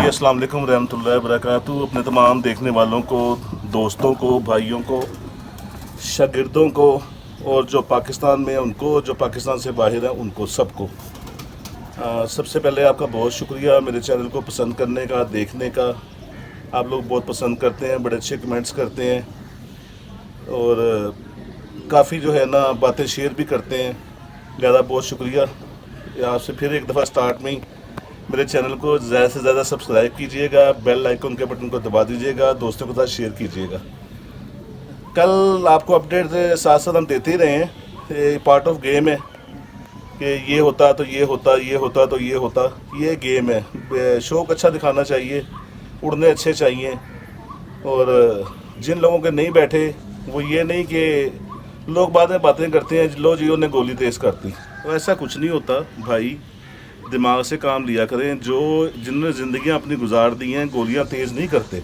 अस्सलाम वालेकुम रहमतुल्लाहि व बरकातहू। अपने तमाम देखने वालों को, दोस्तों को, भाइयों को, शागिर्दों को और जो पाकिस्तान में हैं उनको, जो पाकिस्तान से बाहर हैं उनको, सबको सबसे पहले आपका बहुत शुक्रिया मेरे चैनल को पसंद करने का, देखने का। आप लोग बहुत पसंद करते हैं, बड़े अच्छे कमेंट्स करते हैं और काफ़ी जो है ना बातें शेयर भी करते हैं। ज़्यादा बहुत शुक्रिया आपसे। फिर एक दफ़ा स्टार्ट में ही मेरे चैनल को ज़्यादा से ज़्यादा सब्सक्राइब कीजिएगा, बेल आइकन के बटन को दबा दीजिएगा, दोस्तों के साथ शेयर कीजिएगा। कल आपको अपडेट साथ साथ हम देते ही रहे हैं, ये पार्ट ऑफ गेम है कि ये होता तो ये होता, ये होता तो ये होता। ये गेम है, शौक अच्छा दिखाना चाहिए, उड़ने अच्छे चाहिए। और जिन लोगों के नहीं बैठे वो ये नहीं कि लोग बातें करते हैं, लो जी उन्हें गोली तेज़ करती, तो ऐसा कुछ नहीं होता भाई। दिमाग से काम लिया करें। जो जिन्होंने ज़िंदगियां अपनी गुजार दी हैं, गोलियां तेज़ नहीं करते।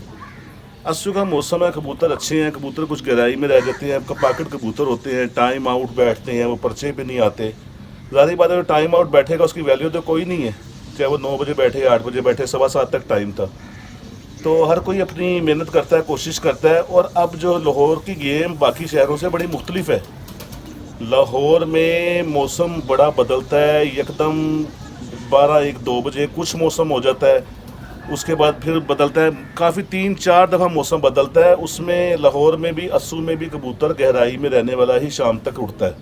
अस्सू का मौसम है, कबूतर अच्छे हैं, कबूतर कुछ गहराई में रह जाते हैं, पाकेट कबूतर होते हैं, टाइम आउट बैठते हैं, वो पर्चे पे नहीं आते। ज़ाहिर बात है, जो टाइम आउट बैठेगा उसकी वैल्यू तो कोई नहीं है, चाहे वो 9 बजे बैठे, 8 बजे बैठे, 7:15 तक टाइम था। तो हर कोई अपनी मेहनत करता है, कोशिश करता है। और अब जो लाहौर की गेम बाकी शहरों से बड़ी मुख्तलिफ है। लाहौर में मौसम बड़ा बदलता है, एकदम 12-1-2 बजे कुछ मौसम हो जाता है, उसके बाद फिर बदलता है। काफ़ी 3-4 दफ़ा मौसम बदलता है। उसमें लाहौर में भी, अस्सू में भी कबूतर गहराई में रहने वाला ही शाम तक उड़ता है।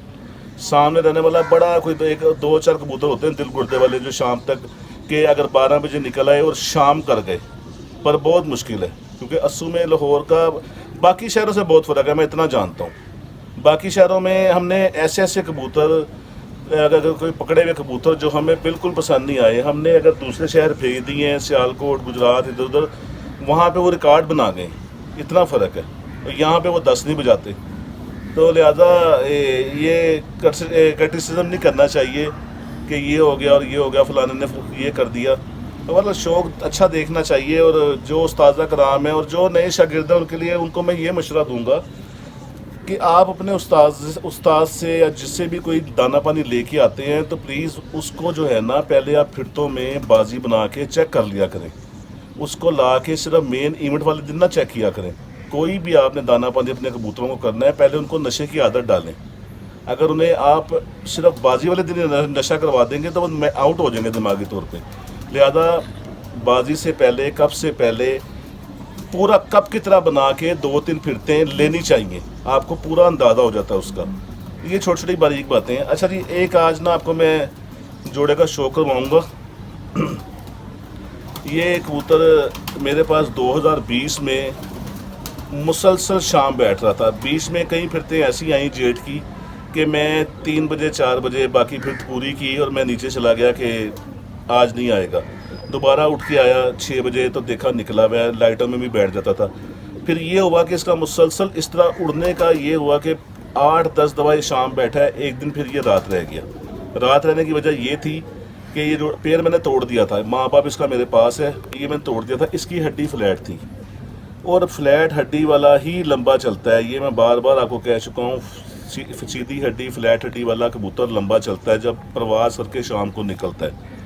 सामने रहने वाला बड़ा कोई तो 1-2-4 कबूतर होते हैं दिल गुर्दे वाले, जो शाम तक के अगर 12 बजे निकल आए और शाम कर गए, पर बहुत मुश्किल है। क्योंकि अस्सू में लाहौर का बाकी शहरों से बहुत फ़र्क है, मैं इतना जानता हूँ। बाकी शहरों में हमने ऐसे ऐसे कबूतर, अगर कोई पकड़े हुए कबूतर जो हमें बिल्कुल पसंद नहीं आए, हमने अगर दूसरे शहर भेज दिए हैं, सियालकोट, गुजरात, इधर उधर, वहाँ पे वो रिकॉर्ड बना गए। इतना फ़र्क है। और यहाँ पे वो 10 नहीं बजाते। तो लिहाजा ये क्रिटिसिज्म नहीं करना चाहिए कि ये हो गया और ये हो गया, फलाने ने ये कर दिया। तो मतलब शौक़ अच्छा देखना चाहिए। और जो उस्ताद कराम है और जो नए शागिर्द हैं उनके लिए, उनको मैं ये मशवरा दूँगा कि आप अपने उस्ताद से या जिससे भी कोई दाना पानी लेके आते हैं, तो प्लीज़ उसको जो है ना पहले आप फिरतों में बाजी बना के चेक कर लिया करें। उसको ला के सिर्फ मेन इवेंट वाले दिन ना चेक किया करें। कोई भी आपने दाना पानी अपने कबूतरों को करना है, पहले उनको नशे की आदत डालें। अगर उन्हें आप सिर्फ बाजी वाले दिन नशा करवा देंगे तो वो आउट हो जाएंगे दिमागी तौर पर। लिहाजा बाजी से पहले, कब से पहले पूरा कप की तरह बना के 2-3 फिरतें लेनी चाहिए, आपको पूरा अंदाज़ा हो जाता है उसका। ये छोटी छोटी बारीक बातें हैं। अच्छा जी, एक आज ना आपको मैं जोड़े का शो करवाऊँगा। ये कबूतर मेरे पास 2020 में मुसलसल शाम बैठ रहा था। बीच में कई फिरतें ऐसी आई जेठ की कि मैं 3 बजे 4 बजे बाकी फिरत पूरी की और मैं नीचे चला गया कि आज नहीं आएगा। दोबारा उठ के आया 6 बजे तो देखा निकला हुआ है, लाइटों में भी बैठ जाता था। फिर ये हुआ कि इसका मुसलसल इस तरह उड़ने का ये हुआ कि 8-10 दफ़ा ये शाम बैठा है। एक दिन फिर ये रात रह गया। रात रहने की वजह ये थी कि ये पैर मैंने तोड़ दिया था। माँ बाप इसका मेरे पास है, ये मैंने तोड़ दिया था। इसकी हड्डी फ्लैट थी और फ्लैट हड्डी वाला ही लंबा चलता है। ये मैं बार बार आपको कह चुका हूँ, सीधी हड्डी, फ्लैट हड्डी वाला कबूतर लंबा चलता है जब प्रवास करके शाम को निकलता है।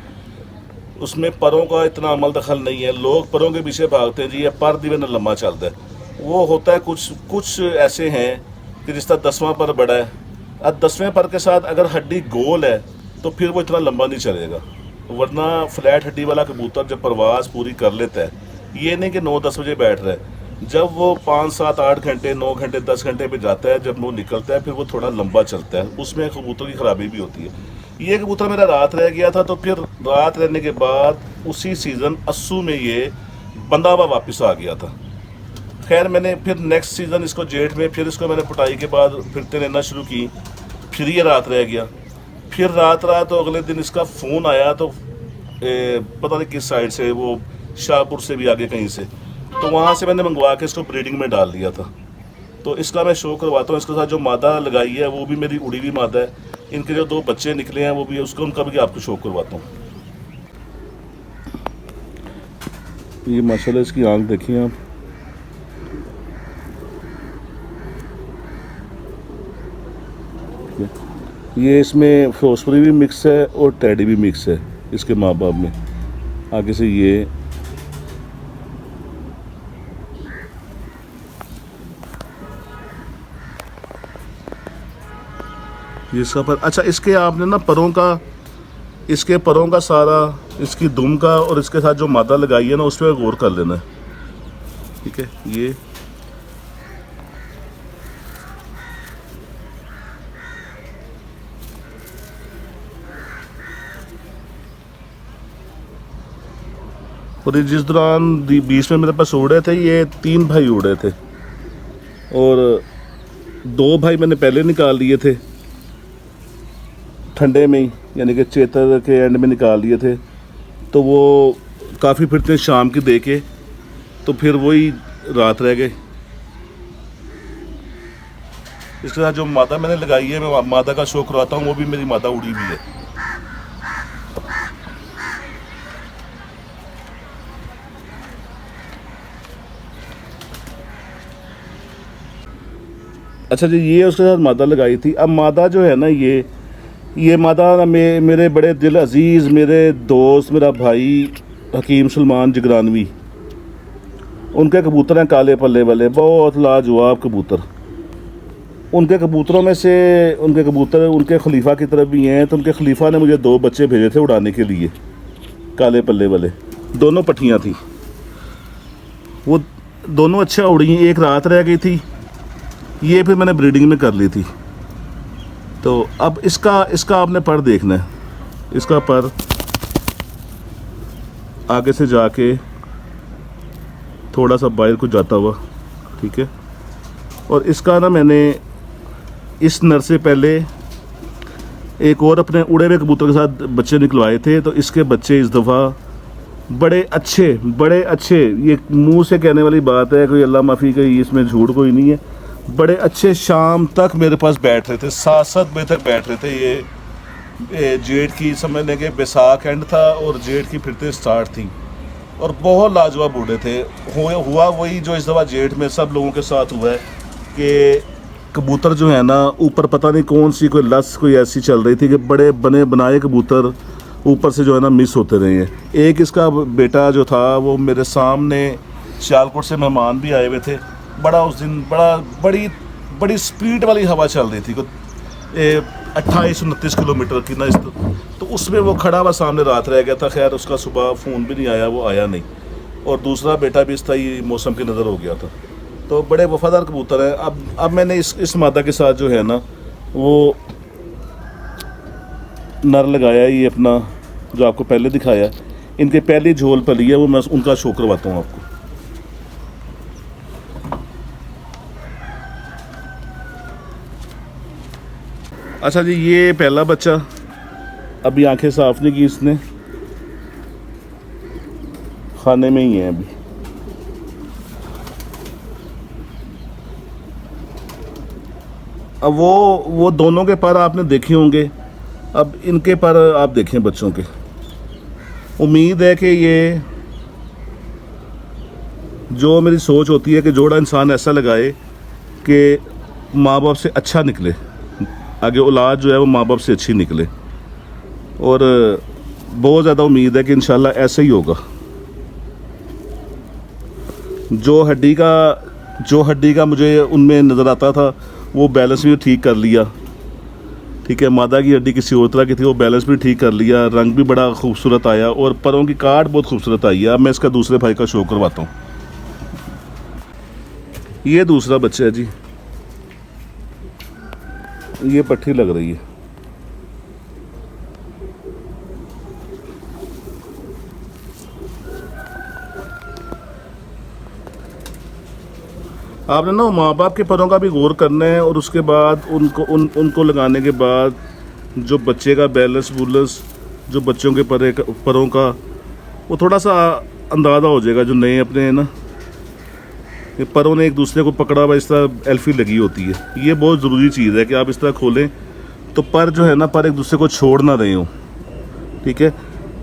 उसमें परों का इतना अमल दखल नहीं है। लोग परों के पीछे भागते हैं, जी ये पर दिवे न लंबा चलता है। वो होता है कुछ ऐसे हैं कि जिस तरह 10वां पर बड़ा है। अब 10वें पर के साथ अगर हड्डी गोल है तो फिर वो इतना लंबा नहीं चलेगा। वरना फ्लैट हड्डी वाला कबूतर जब परवास पूरी कर लेता है, ये नहीं कि 9-10 बजे बैठ रहा है, जब वो 5-7-8 घंटे, 9 घंटे, 10 घंटे पे जाता है, जब वो निकलता है फिर वो थोड़ा लंबा चलता है। उसमें कबूतर की ख़राबी भी होती है। ये कबूतर मेरा रात रह गया था, तो फिर रात रहने के बाद उसी सीज़न अस्सू में ये बंधा हुआ वापस आ गया था। खैर मैंने फिर नेक्स्ट सीज़न इसको जेठ में फिर इसको मैंने पुटाई के बाद फिरते रहना शुरू की। फिर ये रात रह गया। फिर रात रहा तो अगले दिन इसका फ़ोन आया, तो पता नहीं किस साइड से, वो शाहपुर से भी आगे कहीं से, तो वहाँ से मैंने मंगवा के इसको ब्रीडिंग में डाल दिया था। तो इसका मैं शो करवाता हूँ। इसके साथ जो मादा लगाई है वो भी मेरी उड़ी हुई मादा है। इनके जो 2 बच्चे निकले हैं वो भी, उसको उनका भी आपको शो करवाता हूँ। ये माशाल्लाह इसकी आंख देखिए आप। ये इसमें फॉस्फरी भी मिक्स है और टेडी भी मिक्स है इसके माँ बाप में। आगे से ये ये इसका पर। अच्छा, इसके आपने ना परों का, इसके परों का सारा, इसकी दुम का और इसके साथ जो मादा लगाई है ना उस पर गौर कर लेना है, ठीक है। ये और जिस दौरान बीच में मेरे पास उड़े थे, ये 3 भाई उड़े थे और 2 भाई मैंने पहले निकाल लिए थे ठंडे में ही, यानी कि चैत्र के एंड में निकाल लिए थे। तो वो काफ़ी फिर थे शाम की दे के, तो फिर वही रात रह गए। इसके साथ जो मादा मैंने लगाई है, मैं मादा का शो करवाता हूँ, वो भी मेरी मादा उड़ी हुई है। अच्छा जी, ये उसके साथ मादा लगाई थी। अब मादा जो है ना, ये मादा ना मेरे बड़े दिल अजीज़, मेरे दोस्त, मेरा भाई हकीम सलमान जिगरानवी, उनके कबूतर हैं काले पल्ले वाले, बहुत लाजवाब कबूतर। उनके कबूतरों में से उनके कबूतर उनके खलीफा की तरफ भी हैं, तो उनके खलीफा ने मुझे 2 बच्चे भेजे थे उड़ाने के लिए, काले पल्ले वाले। दोनों पट्टियाँ थी, वो दोनों अच्छा उड़ी। एक रात रह गई थी, ये फिर मैंने ब्रीडिंग में कर ली थी। तो अब इसका आपने पर देखना है। इसका पर आगे से जाके थोड़ा सा बाहर को जाता हुआ, ठीक है। और इसका ना मैंने इस नर से पहले एक और अपने उड़े हुए कबूतर के साथ बच्चे निकलवाए थे, तो इसके बच्चे इस दफ़ा बड़े अच्छे, ये मुंह से कहने वाली बात है, कोई अल्लाह माफ़ी का, इसमें झूठ कोई नहीं है। बड़े अच्छे शाम तक मेरे पास बैठ रहे थे, 7-7 बजे तक बैठ रहे थे। ये जेठ की, समझ लें कि बैसाख एंड था और जेठ की फिरते स्टार्ट थी, और बहुत लाजवाब उड़े थे। हुआ वही जो इस दफ़ा जेठ में सब लोगों के साथ हुआ है कि कबूतर जो है ना, ऊपर पता नहीं कौन सी कोई लस कोई ऐसी चल रही थी कि बड़े बने बनाए कबूतर ऊपर से जो है ना मिस होते रहे हैं। एक इसका बेटा जो था, वो मेरे सामने सियालकोट से मेहमान भी आए हुए थे। उस दिन बड़ी स्पीड वाली हवा चल रही थी, 28-29 किलोमीटर की ना, तो उसमें वो खड़ा हुआ सामने रात रह गया था। खैर उसका सुबह फ़ोन भी नहीं आया, वो आया नहीं, और दूसरा बेटा भी इस तरह मौसम की नज़र हो गया था। तो बड़े वफादार कबूतर हैं। अब मैंने इस मादा के साथ जो है ना, वो नर लगाया, ये अपना जो आपको पहले दिखाया, इनके पहली झोल पली है, वो मैं उनका शो करवाता हूँ आपको। अच्छा जी, ये पहला बच्चा, अभी आंखें साफ नहीं की इसने, खाने में ही है अभी। अब वो दोनों के पर आपने देखे होंगे, अब इनके पर आप देखें बच्चों के। उम्मीद है कि ये जो मेरी सोच होती है कि जोड़ा इंसान ऐसा लगाए कि माँ बाप से अच्छा निकले, आगे औलाद जो है वो माँ बाप से अच्छी निकले, और बहुत ज़्यादा उम्मीद है कि इंशाल्लाह ऐसा ही होगा। जो हड्डी का मुझे उनमें नज़र आता था, वो बैलेंस भी ठीक कर लिया, ठीक है। मादा की हड्डी किसी और तरह की थी, वो बैलेंस भी ठीक कर लिया, रंग भी बड़ा खूबसूरत आया, और परों की काट बहुत खूबसूरत आई है। अब मैं इसका दूसरे भाई का शो करवाता हूँ। ये दूसरा बच्चा है जी, ये पट्टी लग रही है। आपने ना माँ बाप के परों का भी गौर करना है, और उसके बाद उनको लगाने के बाद जो बच्चे का बैलेंस वूलेंस, जो बच्चों के परों का, वो थोड़ा सा अंदाज़ा हो जाएगा। जो नए अपने हैं ना, ये परों ने एक दूसरे को पकड़ा हुआ, इस तरह एल्फी लगी होती है। ये बहुत ज़रूरी चीज़ है कि आप इस तरह खोलें तो पर जो है ना, पर एक दूसरे को छोड़ ना रहे हो, ठीक है।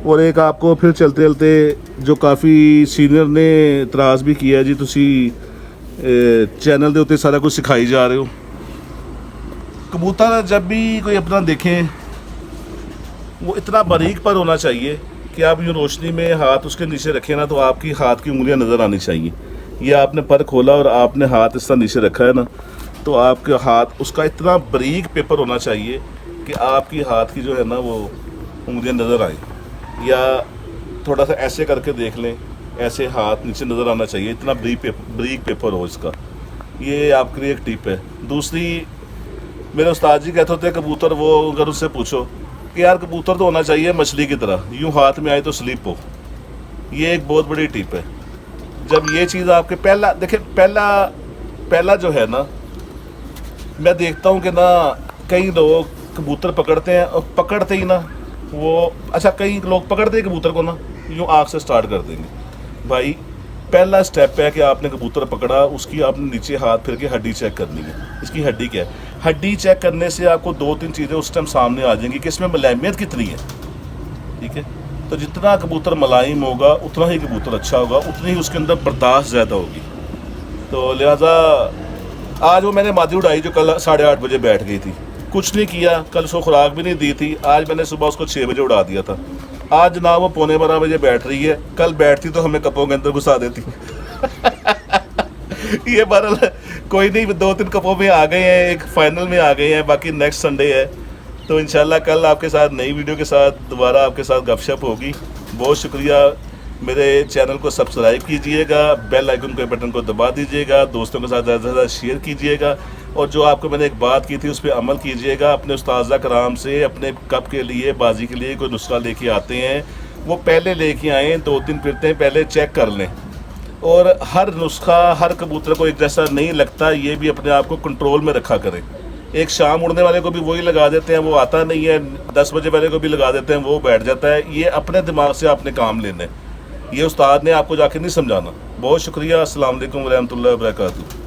और एक आपको फिर चलते चलते जो काफ़ी सीनियर ने इतराज़ भी किया जी, तुसी चैनल दे उत्ते सारा कुछ सिखाई जा रहे हो। कबूतर जब भी कोई अपना देखें, वो इतना बारीक पर होना चाहिए कि आप यूँ रोशनी में हाथ उसके नीचे रखें ना, तो आपकी हाथ की उंगलियां नज़र आनी चाहिए। ये आपने पर खोला और आपने हाथ इस तरह नीचे रखा है ना, तो आपके हाथ, उसका इतना बारीक पेपर होना चाहिए कि आपकी हाथ की जो है ना वो उंगलियां नज़र आए, या थोड़ा सा ऐसे करके देख लें, ऐसे हाथ नीचे नज़र आना चाहिए, इतना ब्रीक पेपर हो इसका। ये आपके लिए एक टिप है। दूसरी, मेरे उस्ताद जी कहते होते हैं कबूतर, वो अगर उससे पूछो कि यार कबूतर तो होना चाहिए मछली की तरह, यूँ हाथ में आए तो स्लिप हो। ये एक बहुत बड़ी टिप है। जब ये चीज़ आपके देखिए पहला जो है ना, मैं देखता हूँ कि ना कई लोग कबूतर पकड़ते हैं और पकड़ते ही ना वो, अच्छा कई लोग पकड़ते हैं कबूतर को ना यूँ आँख से स्टार्ट कर देंगे। भाई पहला स्टेप है कि आपने कबूतर पकड़ा, उसकी आपने नीचे हाथ फिर के हड्डी चेक करनी है। इसकी हड्डी क्या है? हड्डी चेक करने से आपको 2-3 चीज़ें उस टाइम सामने आ जाएंगी कि इसमें मुलायमियत कितनी है। ठीक है, तो जितना कबूतर मुलायम होगा उतना ही कबूतर अच्छा होगा, उतनी ही उसके अंदर बर्दाश्त ज़्यादा होगी। तो लिहाजा आज वो मैंने मादी उड़ाई जो कल 8:30 बजे बैठ गई थी, कुछ नहीं किया, कल उसको खुराक भी नहीं दी थी। आज मैंने सुबह उसको 6 बजे उड़ा दिया था। आज जनाब वो 11:15 बजे बैठ रही है, कल बैठती तो हमें कपों के अंदर घुसा देती। ये बहरहाल कोई नहीं, 2-3 कपों में आ गए हैं, एक फाइनल में आ गए हैं, बाकी नेक्स्ट संडे है। तो इंशाल्लाह कल आपके साथ नई वीडियो के साथ दोबारा आपके साथ गपशप होगी। बहुत शुक्रिया। मेरे चैनल को सब्सक्राइब कीजिएगा, बेल आइकन के बटन को दबा दीजिएगा, दोस्तों के साथ ज़्यादा से ज़्यादा शेयर कीजिएगा, और जो आपको मैंने एक बात की थी उस पर अमल कीजिएगा। अपने उस्ताज़ा कराम से अपने कप के लिए, बाजी के लिए कोई नुस्खा लेके आते हैं, वो पहले लेके आएँ, 2-3 फिरते पहले चेक कर लें। और हर नुस्खा हर कबूतर को एक जैसा नहीं लगता, ये भी अपने आप को कंट्रोल में रखा करें। एक शाम उड़ने वाले को भी वही लगा देते हैं, वो आता नहीं है। 10 बजे वाले को भी लगा देते हैं, वो बैठ जाता है। ये अपने दिमाग से आपने काम लेने, ये उस्ताद ने आपको जाके नहीं समझाना। बहुत शुक्रिया। अस्सलाम वालेकुम व रहमतुल्लाहि व बरकातहू।